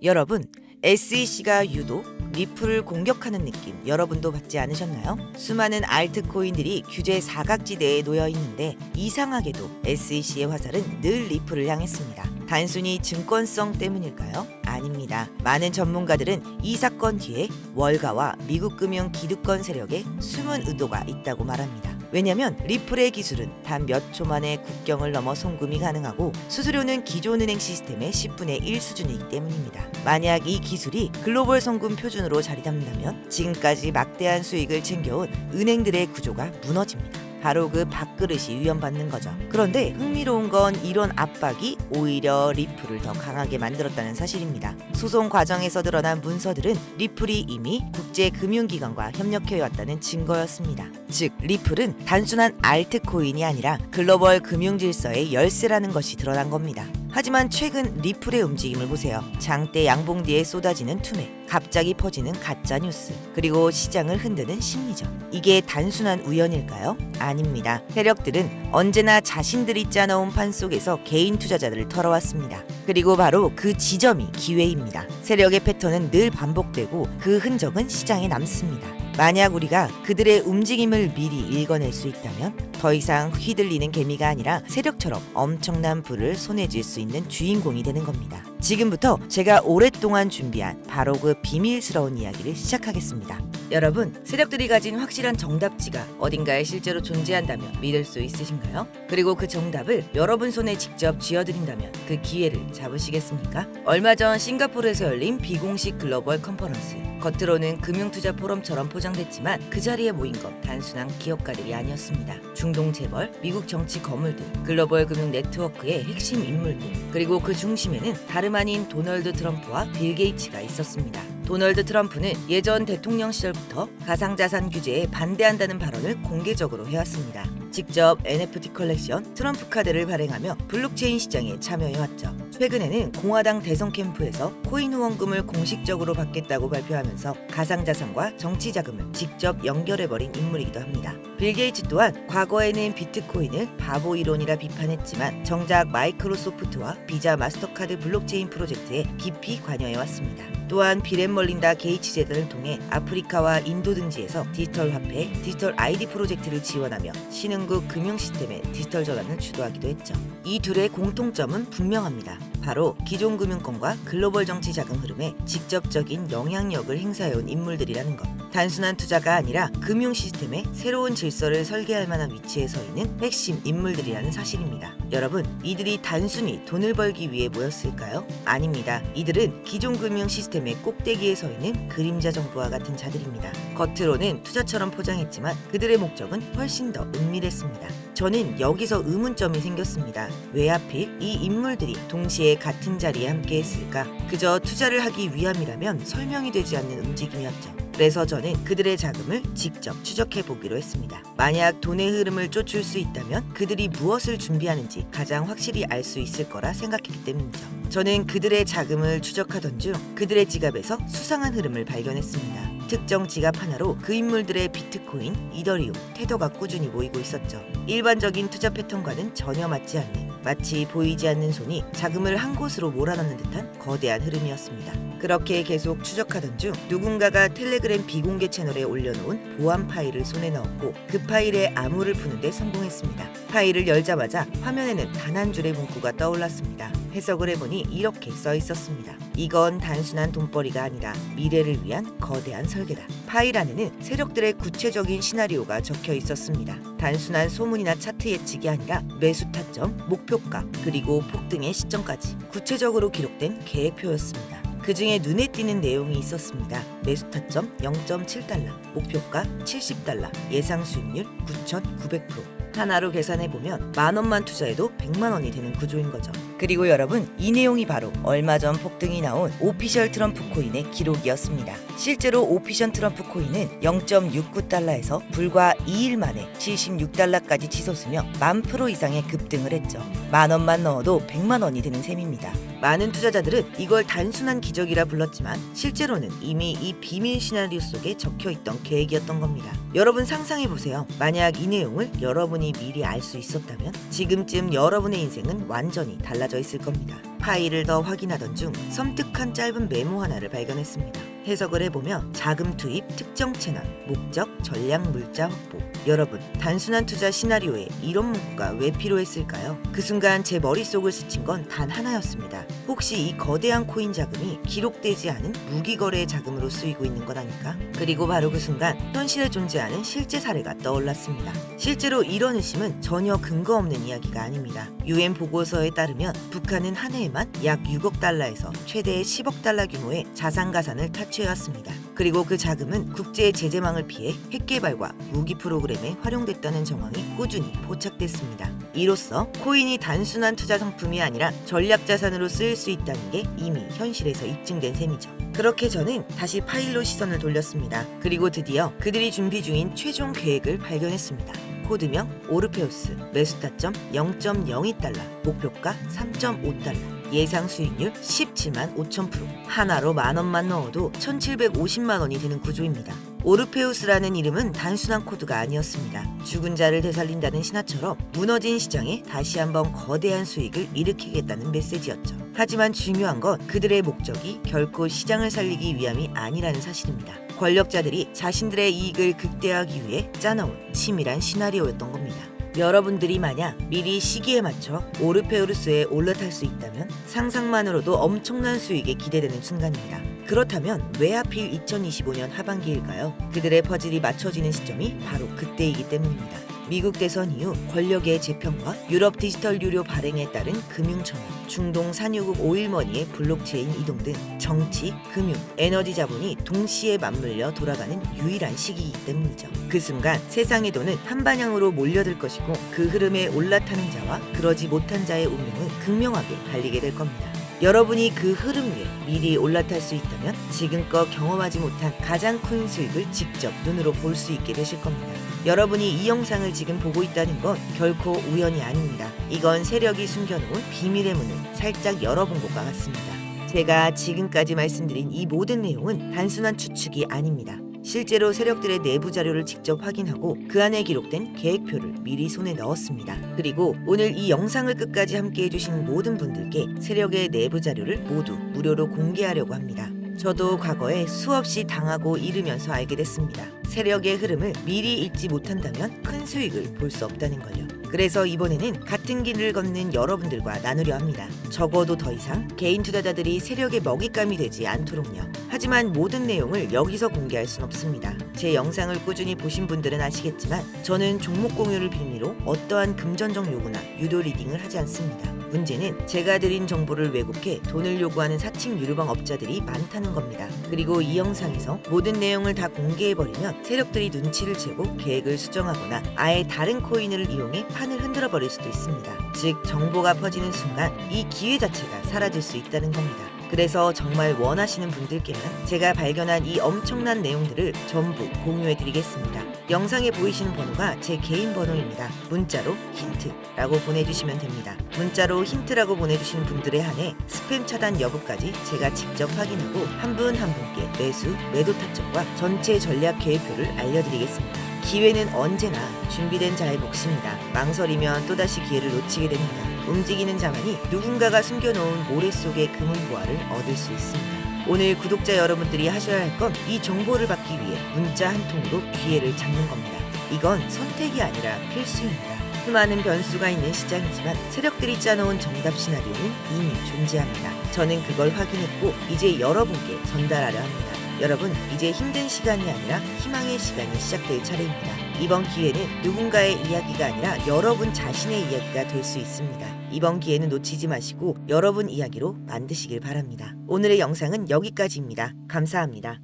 여러분, SEC가 유독 리플을 공격하는 느낌 여러분도 받지 않으셨나요? 수많은 알트코인들이 규제 사각지대에 놓여 있는데 이상하게도 SEC의 화살은 늘 리플을 향했습니다. 단순히 증권성 때문일까요? 아닙니다. 많은 전문가들은 이 사건 뒤에 월가와 미국 금융 기득권 세력의 숨은 의도가 있다고 말합니다. 왜냐면 리플의 기술은 단 몇 초 만에 국경을 넘어 송금이 가능하고 수수료는 기존 은행 시스템의 10분의 1 수준이기 때문입니다. 만약 이 기술이 글로벌 송금 표준으로 자리 잡는다면 지금까지 막대한 수익을 챙겨온 은행들의 구조가 무너집니다. 바로 그 밥그릇이 위험받는 거죠. 그런데 흥미로운 건 이런 압박이 오히려 리플을 더 강하게 만들었다는 사실입니다. 소송 과정에서 드러난 문서들은 리플이 이미 국제금융기관과 협력해왔다는 증거였습니다. 즉, 리플은 단순한 알트코인이 아니라 글로벌 금융질서의 열쇠라는 것이 드러난 겁니다. 하지만 최근 리플의 움직임을 보세요. 장대 양봉 뒤에 쏟아지는 투매, 갑자기 퍼지는 가짜뉴스, 그리고 시장을 흔드는 심리전. 이게 단순한 우연일까요? 아닙니다. 세력들은 언제나 자신들이 짜놓은 판 속에서 개인 투자자들을 털어왔습니다. 그리고 바로 그 지점이 기회입니다. 세력의 패턴은 늘 반복되고 그 흔적은 시장에 남습니다. 만약 우리가 그들의 움직임을 미리 읽어낼 수 있다면 더 이상 휘둘리는 개미가 아니라 세력처럼 엄청난 부를 손에 쥘 수 있는 주인공이 되는 겁니다. 지금부터 제가 오랫동안 준비한 바로 그 비밀스러운 이야기를 시작하겠습니다. 여러분, 세력들이 가진 확실한 정답지가 어딘가에 실제로 존재한다면 믿을 수 있으신가요? 그리고 그 정답을 여러분 손에 직접 쥐어드린다면 그 기회를 잡으시겠습니까? 얼마 전 싱가포르에서 열린 비공식 글로벌 컨퍼런스. 겉으로는 금융투자 포럼처럼 포장됐지만 그 자리에 모인 건 단순한 기업가들이 아니었습니다. 중동 재벌, 미국 정치 거물들, 글로벌 금융 네트워크의 핵심 인물들, 그리고 그 중심에는 다름 아닌 도널드 트럼프와 빌 게이츠가 있었습니다. 도널드 트럼프는 예전 대통령 시절부터 가상자산 규제에 반대한다는 발언을 공개적으로 해왔습니다. 직접 NFT 컬렉션, 트럼프 카드를 발행하며 블록체인 시장에 참여해왔죠. 최근에는 공화당 대선 캠프에서 코인 후원금을 공식적으로 받겠다고 발표하면서 가상자산과 정치 자금을 직접 연결해버린 인물이기도 합니다. 빌 게이츠 또한 과거에는 비트코인을 바보 이론이라 비판했지만 정작 마이크로소프트와 비자 마스터카드 블록체인 프로젝트에 깊이 관여해왔습니다. 또한 비앤멀린다 게이츠 재단을 통해 아프리카와 인도 등지에서 디지털 화폐, 디지털 아이디 프로젝트를 지원하며 신흥국 금융 시스템의 디지털 전환을 주도하기도 했죠. 이 둘의 공통점은 분명합니다. 바로 기존 금융권과 글로벌 정치 자금 흐름에 직접적인 영향력을 행사해온 인물들이라는 것. 단순한 투자가 아니라 금융 시스템의 새로운 질서를 설계할 만한 위치에 서 있는 핵심 인물들이라는 사실입니다. 여러분, 이들이 단순히 돈을 벌기 위해 모였을까요? 아닙니다. 이들은 기존 금융 시스템의 꼭대기에 서 있는 그림자 정부와 같은 자들입니다. 겉으로는 투자처럼 포장했지만 그들의 목적은 훨씬 더 은밀했습니다. 저는 여기서 의문점이 생겼습니다. 왜 하필 이 인물들이 동시에 같은 자리에 함께 했을까? 그저 투자를 하기 위함이라면 설명이 되지 않는 움직임이었죠. 그래서 저는 그들의 자금을 직접 추적해보기로 했습니다. 만약 돈의 흐름을 쫓을 수 있다면 그들이 무엇을 준비하는지 가장 확실히 알 수 있을 거라 생각했기 때문이죠. 저는 그들의 자금을 추적하던 중 그들의 지갑에서 수상한 흐름을 발견했습니다. 특정 지갑 하나로 그 인물들의 비트코인, 이더리움, 테더가 꾸준히 모이고 있었죠. 일반적인 투자 패턴과는 전혀 맞지 않는, 마치 보이지 않는 손이 자금을 한 곳으로 몰아넣는 듯한 거대한 흐름이었습니다. 그렇게 계속 추적하던 중 누군가가 텔레그램 비공개 채널에 올려놓은 보안 파일을 손에 넣었고 그 파일의 암호를 푸는데 성공했습니다. 파일을 열자마자 화면에는 단 한 줄의 문구가 떠올랐습니다. 해석을 해보니 이렇게 써 있었습니다. 이건 단순한 돈벌이가 아니라 미래를 위한 거대한 설계다. 파일 안에는 세력들의 구체적인 시나리오가 적혀 있었습니다. 단순한 소문이나 차트 예측이 아니라 매수 타점, 목표가, 그리고 폭등의 시점까지 구체적으로 기록된 계획표였습니다. 그 중에 눈에 띄는 내용이 있었습니다. 매수 타점 0.7달러, 목표가 70달러, 예상 수익률 9,900%. 하나로 계산해보면 10,000원만 투자해도 100만원이 되는 구조인 거죠. 그리고 여러분, 이 내용이 바로 얼마 전 폭등이 나온 오피셜 트럼프 코인의 기록이었습니다. 실제로 오피셜 트럼프 코인은 0.69달러에서 불과 2일 만에 76달러까지 치솟으며 10,000% 이상의 급등을 했죠. 10,000원만 넣어도 100만원이 되는 셈입니다. 많은 투자자들은 이걸 단순한 기적이라 불렀지만 실제로는 이미 이 비밀 시나리오 속에 적혀있던 계획이었던 겁니다. 여러분 상상해보세요. 만약 이 내용을 여러분이 미리 알 수 있었다면 지금쯤 여러분의 인생은 완전히 달라졌을 달라져 있을 겁니다. 파일을 더 확인하던 중 섬뜩한 짧은 메모 하나를 발견했습니다. 해석을 해보면 자금 투입, 특정 채널, 목적, 전략 물자 확보. 여러분, 단순한 투자 시나리오에 이런 문구가 왜 필요했을까요? 그 순간 제 머릿속을 스친 건 단 하나였습니다. 혹시 이 거대한 코인 자금이 기록되지 않은 무기거래의 자금으로 쓰이고 있는 것 아닐까? 그리고 바로 그 순간 현실에 존재하는 실제 사례가 떠올랐습니다. 실제로 이런 의심은 전혀 근거 없는 이야기가 아닙니다. UN 보고서에 따르면 북한은 한 해에만 약 6억 달러에서 최대 10억 달러 규모의 자산가산을 탈취해왔습니다. 그리고 그 자금은 국제 제재망을 피해 핵 개발과 무기 프로그램에 활용됐다는 정황이 꾸준히 포착됐습니다. 이로써 코인이 단순한 투자 상품이 아니라 전략 자산으로 쓰일 수 있다는 게 이미 현실에서 입증된 셈이죠. 그렇게 저는 다시 파일로 시선을 돌렸습니다. 그리고 드디어 그들이 준비 중인 최종 계획을 발견했습니다. 코드명 오르페우스, 매수 타점 0.02달러, 목표가 3.5달러, 예상 수익률 17만 5천%. 하나로 만원만 넣어도 1750만 원이 되는 구조입니다. 오르페우스라는 이름은 단순한 코드가 아니었습니다. 죽은 자를 되살린다는 신화처럼 무너진 시장에 다시 한번 거대한 수익을 일으키겠다는 메시지였죠. 하지만 중요한 건 그들의 목적이 결코 시장을 살리기 위함이 아니라는 사실입니다. 권력자들이 자신들의 이익을 극대화하기 위해 짜놓은 치밀한 시나리오였던 겁니다. 여러분들이 만약 미리 시기에 맞춰 오르페우스에 올라탈 수 있다면 상상만으로도 엄청난 수익이 기대되는 순간입니다. 그렇다면 왜 하필 2025년 하반기일까요? 그들의 퍼즐이 맞춰지는 시점이 바로 그때이기 때문입니다. 미국 대선 이후 권력의 재편과 유럽 디지털 유료 발행에 따른 금융천화, 중동 산유국 오일머니의 블록체인 이동 등 정치, 금융, 에너지 자본이 동시에 맞물려 돌아가는 유일한 시기이기 때문이죠. 그 순간 세상의 돈은 한 방향으로 몰려들 것이고 그 흐름에 올라타는 자와 그러지 못한 자의 운명은 극명하게 갈리게 될 겁니다. 여러분이 그 흐름 위에 미리 올라탈 수 있다면 지금껏 경험하지 못한 가장 큰 수익을 직접 눈으로 볼 수 있게 되실 겁니다. 여러분이 이 영상을 지금 보고 있다는 건 결코 우연이 아닙니다. 이건 세력이 숨겨놓은 비밀의 문을 살짝 열어본 것과 같습니다. 제가 지금까지 말씀드린 이 모든 내용은 단순한 추측이 아닙니다. 실제로 세력들의 내부 자료를 직접 확인하고 그 안에 기록된 계획표를 미리 손에 넣었습니다. 그리고 오늘 이 영상을 끝까지 함께 해주신 모든 분들께 세력의 내부 자료를 모두 무료로 공개하려고 합니다. 저도 과거에 수없이 당하고 잃으면서 알게 됐습니다. 세력의 흐름을 미리 읽지 못한다면 큰 수익을 볼 수 없다는 걸요. 그래서 이번에는 같은 길을 걷는 여러분들과 나누려 합니다. 적어도 더 이상 개인 투자자들이 세력의 먹잇감이 되지 않도록요. 하지만 모든 내용을 여기서 공개할 순 없습니다. 제 영상을 꾸준히 보신 분들은 아시겠지만 저는 종목 공유를 빌미로 어떠한 금전적 요구나 유도 리딩을 하지 않습니다. 문제는 제가 드린 정보를 왜곡해 돈을 요구하는 사칭 유료방 업자들이 많다는 겁니다. 그리고 이 영상에서 모든 내용을 다 공개해버리면 세력들이 눈치를 채고 계획을 수정하거나 아예 다른 코인을 이용해 판을 흔들어 버릴 수도 있습니다. 즉 정보가 퍼지는 순간 이 기회 자체가 사라질 수 있다는 겁니다. 그래서 정말 원하시는 분들께는 제가 발견한 이 엄청난 내용들을 전부 공유해드리겠습니다. 영상에 보이시는 번호가 제 개인 번호입니다. 문자로 힌트라고 보내주시면 됩니다. 문자로 힌트라고 보내주신 분들에 한해 스팸 차단 여부까지 제가 직접 확인하고 한 분 한 분께 매수, 매도 타점과 전체 전략 계획표를 알려드리겠습니다. 기회는 언제나 준비된 자의 몫입니다. 망설이면 또다시 기회를 놓치게 됩니다. 움직이는 자만이 누군가가 숨겨놓은 모래 속의 금은보화를 얻을 수 있습니다. 오늘 구독자 여러분들이 하셔야 할 건 이 정보를 받기 위해 문자 한 통으로 기회를 잡는 겁니다. 이건 선택이 아니라 필수입니다. 수많은 변수가 있는 시장이지만 세력들이 짜놓은 정답 시나리오는 이미 존재합니다. 저는 그걸 확인했고 이제 여러분께 전달하려 합니다. 여러분, 이제 힘든 시간이 아니라 희망의 시간이 시작될 차례입니다. 이번 기회는 누군가의 이야기가 아니라 여러분 자신의 이야기가 될 수 있습니다. 이번 기회는 놓치지 마시고 여러분 이야기로 만드시길 바랍니다. 오늘의 영상은 여기까지입니다. 감사합니다.